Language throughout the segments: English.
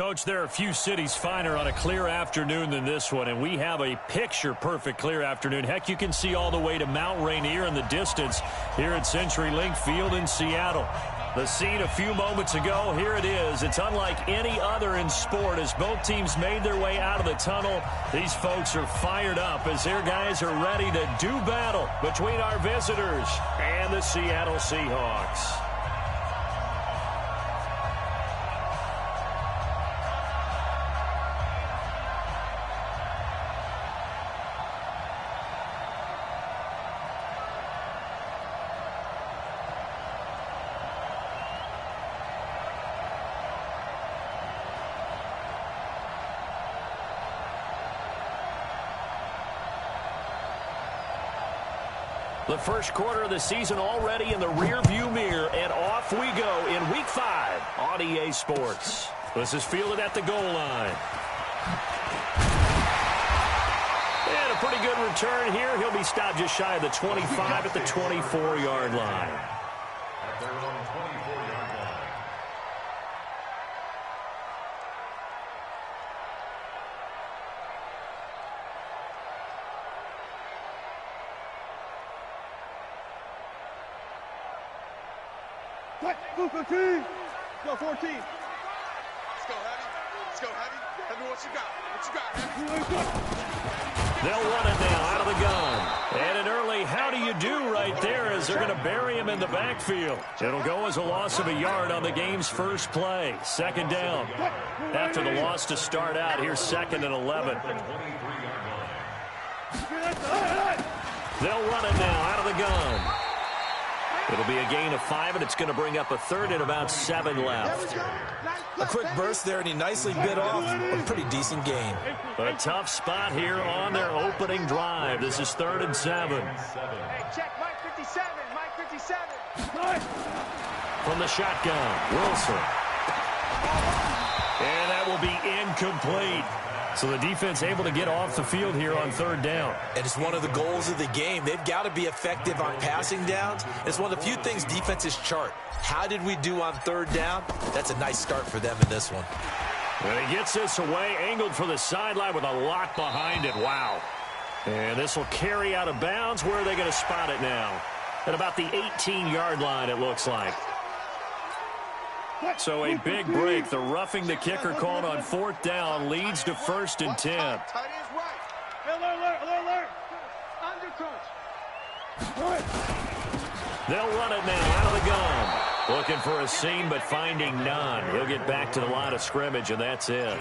Coach, there are a few cities finer on a clear afternoon than this one, and we have a picture-perfect clear afternoon. Heck, you can see all the way to Mount Rainier in the distance here at CenturyLink Field in Seattle. The scene a few moments ago, here it is. It's unlike any other in sport as both teams made their way out of the tunnel. These folks are fired up as their guys are ready to do battle between our visitors and the Seattle Seahawks. The first quarter of the season already in the rearview mirror, and off we go in Week 5 on EA Sports. This is fielded at the goal line. And a pretty good return here. He'll be stopped just shy of the 25 at the 24-yard line. Go 15. Go 14. Let's go, Heavy. Let's go, Heavy. Heavy, what you got? What you got, Heavy? They'll run it now out of the gun. And an early how do you do right there as they're going to bury him in the backfield. It'll go as a loss of a yard on the game's first play. Second down. After the loss to start out, here's 2nd and 11. They'll run it now out of the gun. It'll be a gain of 5, and it's going to bring up a third and about 7 left. A quick burst there, and he nicely bit off a pretty decent gain. A tough spot here on their opening drive. This is 3rd and 7. Hey, check Mike 57. Mike 57. From the shotgun, Wilson. And that will be incomplete. So the defense able to get off the field here on 3rd down. And it's one of the goals of the game. They've got to be effective on passing downs. It's one of the few things defenses chart. How did we do on 3rd down? That's a nice start for them in this one. And he gets this away, angled for the sideline with a lot behind it. Wow. And this will carry out of bounds. Where are they going to spot it now? At about the 18-yard line, it looks like. So a big break. The roughing the kicker called on 4th down leads to 1st and 10. Tight end's right. Alert. Under coach. They'll run it now out of the gun. Looking for a seam, but finding none. He'll get back to the line of scrimmage, and that's it.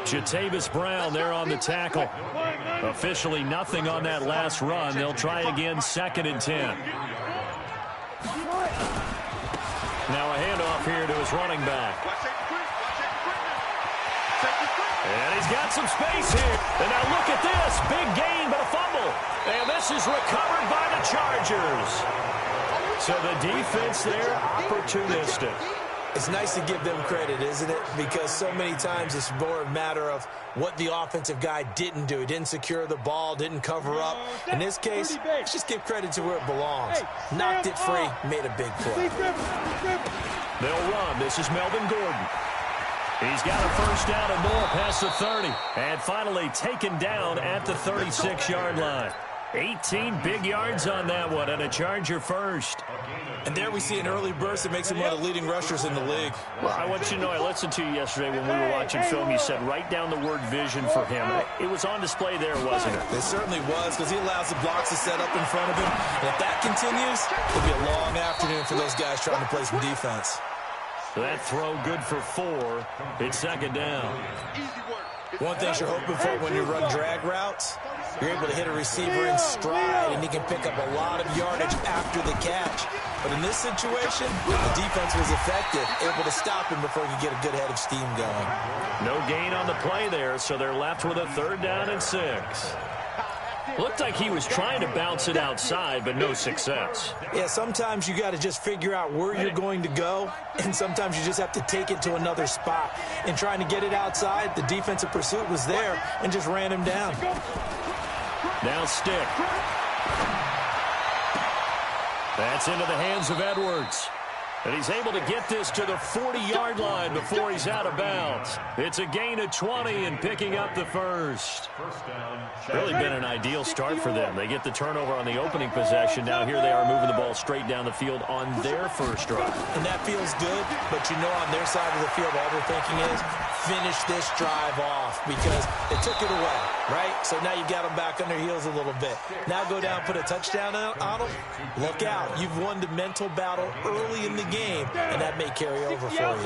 Jatavis Brown there on the tackle. Officially nothing on that last run. They'll try again 2nd and 10. Now a handoff here to his running back. And he's got some space here. And now look at this. Big gain, but a fumble. And this is recovered by the Chargers. So the defense there, opportunistic. It's nice to give them credit, isn't it? Because so many times it's more a matter of what the offensive guy didn't do. He didn't secure the ball, didn't cover up. In this case, let's just give credit to where it belongs. Knocked it free, made a big play. They'll run. This is Melvin Gordon. He's got a 1st down and more past the 30. And finally taken down at the 36-yard line. 18 big yards on that one, and a Charger first. And there we see an early burst that makes him one of the leading rushers in the league. Well, I want you to know, I listened to you yesterday when we were watching film. You said write down the word vision for him. It was on display there, wasn't it? It certainly was, because he allows the blocks to set up in front of him. And if that continues, it'll be a long afternoon for those guys trying to play some defense. That throw good for 4. It's 2nd down. One thing you're hoping for when you run drag routes, you're able to hit a receiver in stride, and he can pick up a lot of yardage after the catch. But in this situation, the defense was effective, able to stop him before he could get a good head of steam going. No gain on the play there, so they're left with a 3rd down and 6. Looked like he was trying to bounce it outside, but no success. Yeah, sometimes you got to just figure out where you're going to go, and sometimes you just have to take it to another spot. And trying to get it outside, the defensive pursuit was there and just ran him down. Now stick. That's into the hands of Edwards. And he's able to get this to the 40-yard line before he's out of bounds. It's a gain of 20 and picking up the first. Really been an ideal start for them. They get the turnover on the opening possession. Now here they are moving the ball straight down the field on their first drive. And that feels good, but you know on their side of the field all they're thinking is finish this drive off because they took it away, right? So now you got them back on their heels a little bit. Now go down, put a touchdown on them. Look out. You've won the mental battle early in the game, and that may carry over for you.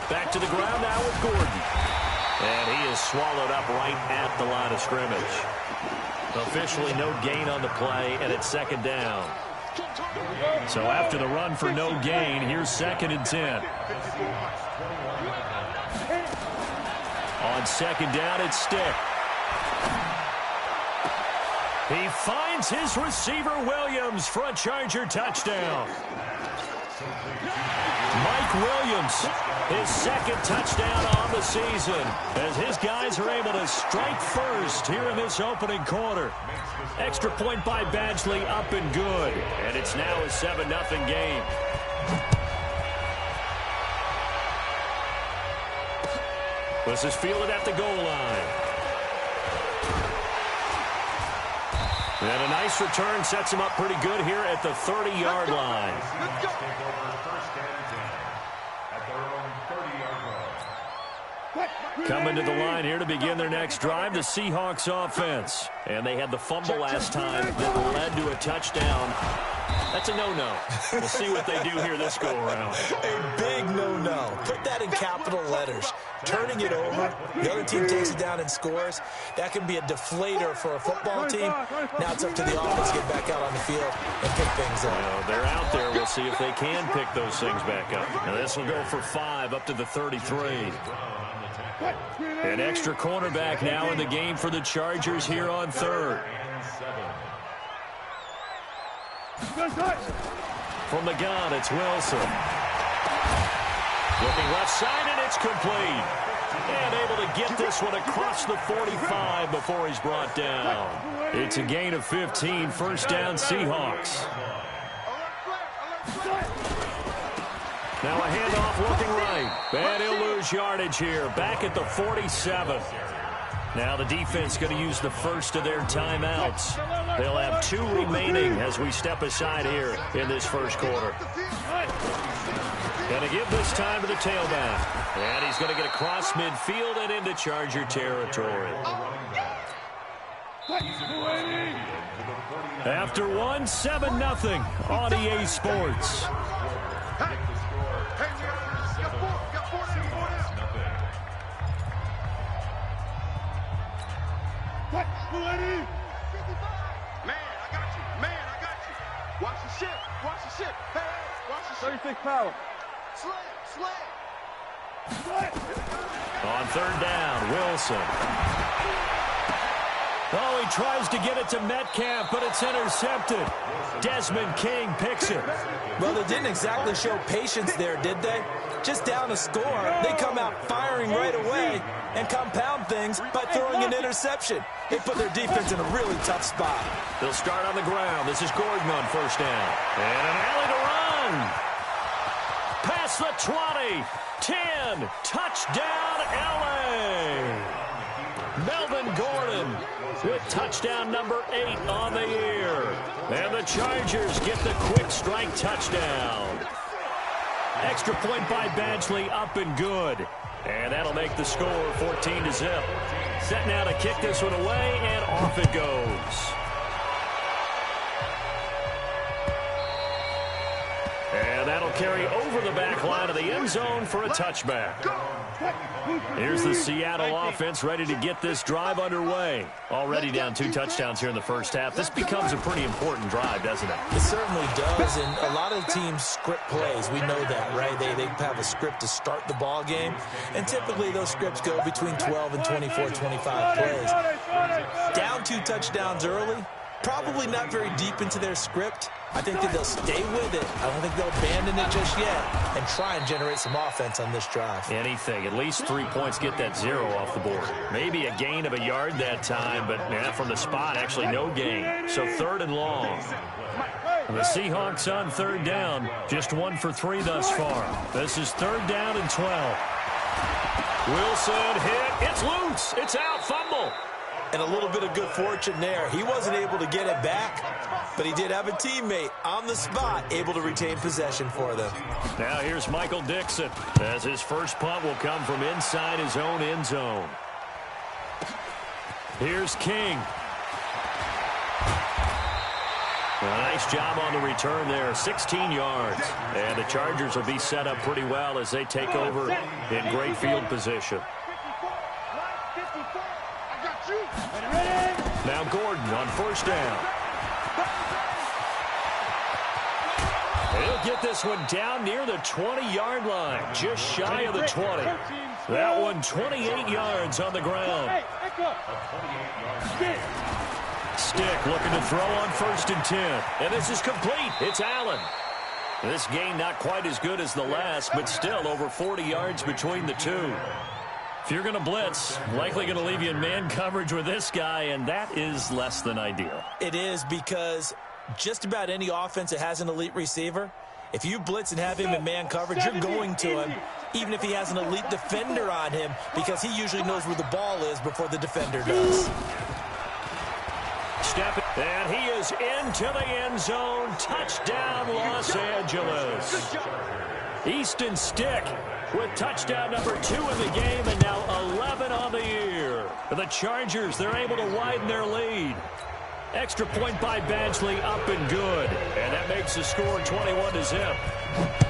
Back to the ground now with Gordon. And he is swallowed up right at the line of scrimmage. Officially no gain on the play, and it's second down. So after the run for no gain, here's 2nd and 10. On second down, it's Stick. He finds his receiver, Williams, for a Charger touchdown. Mike Williams, his 2nd touchdown on the season, as his guys are able to strike first here in this opening quarter. Extra point by Badgley, up and good. And it's now a 7-0 game. This is fielded at the goal line. And a nice return sets him up pretty good here at the 30-yard line. Coming to the line here to begin their next drive, the Seahawks offense. And they had the fumble last time that led to a touchdown. That's a no-no. We'll see what they do here this go-around. A big no-no. Put that in capital letters. Turning it over, the other team takes it down and scores. That can be a deflator for a football team. Now it's up to the offense to get back out on the field and pick things up. Well, they're out there. We'll see if they can pick those things back up. Now this will go for 5 up to the 33. An extra cornerback now in the game for the Chargers here on 3rd. From the gun, it's Wilson. Looking left side, and it's complete. And able to get this one across the 45 before he's brought down. It's a gain of 15, first down Seahawks. Now a handoff looking right. And he'll lose yardage here, back at the 47. Now the defense going to use the first of their timeouts. They'll have 2 remaining as we step aside here in this first quarter. Going to give this time to the tailback. And he's going to get across midfield and into Charger territory. After 1, 7-0 on EA Sports. Watch the ship. Hey, watch the ship. 36 power. Slam. On 3rd down, Wilson. Oh, he tries to get it to Metcalf, but it's intercepted. Desmond King picks it. Well, they didn't exactly show patience there, did they? Just down a score, they come out firing right away and compound things by throwing an interception. They put their defense in a really tough spot. They'll start on the ground. This is Gordon on first down. And an alley to run. Past the 20. 10. Touchdown, L.A. Melvin Gordon with touchdown number 8 on the year. And the Chargers get the quick strike touchdown. Extra point by Badgley, up and good. And that'll make the score 14-0. Set now to kick this one away, and off it goes. And that'll carry over the back line of the end zone for a touchback. Here's the Seattle offense ready to get this drive underway. Already down 2 touchdowns here in the first half. This becomes a pretty important drive, doesn't it? It certainly does, and a lot of teams script plays. We know that, right? They have a script to start the ball game, and typically those scripts go between 12 and 24, 25 plays. Down 2 touchdowns early, probably not very deep into their script, I think that they'll stay with it. I don't think they'll abandon it just yet and try and generate some offense on this drive. Anything. At least 3 points, get that 0 off the board. Maybe a gain of a yard that time, but from the spot, actually no gain. So 3rd and long. The Seahawks on 3rd down. Just 1 for 3 thus far. This is 3rd down and 12. Wilson hit. It's loose. It's out. Fumble. And a little bit of good fortune there. He wasn't able to get it back, but he did have a teammate on the spot able to retain possession for them. Now here's Michael Dixon as his first punt will come from inside his own end zone. Here's King. A nice job on the return there, 16 yards. And the Chargers will be set up pretty well as they take over in great field position. Now Gordon on 1st down. He'll get this one down near the 20-yard line, just shy of the 20. That one 28 yards on the ground. Stick looking to throw on 1st and 10. And this is complete. It's Allen. This gain not quite as good as the last, but still over 40 yards between the two. If you're going to blitz, likely going to leave you in man coverage with this guy, and that is less than ideal. It is, because just about any offense that has an elite receiver, if you blitz and have him in man coverage, you're going to him, even if he has an elite defender on him, because he usually knows where the ball is before the defender does. And he is into the end zone. Touchdown, Los Angeles. Easton Stick with touchdown number 2 in the game, and now 11 on the year. The Chargers, they're able to widen their lead. Extra point by Badgley, up and good. And that makes the score 21-0.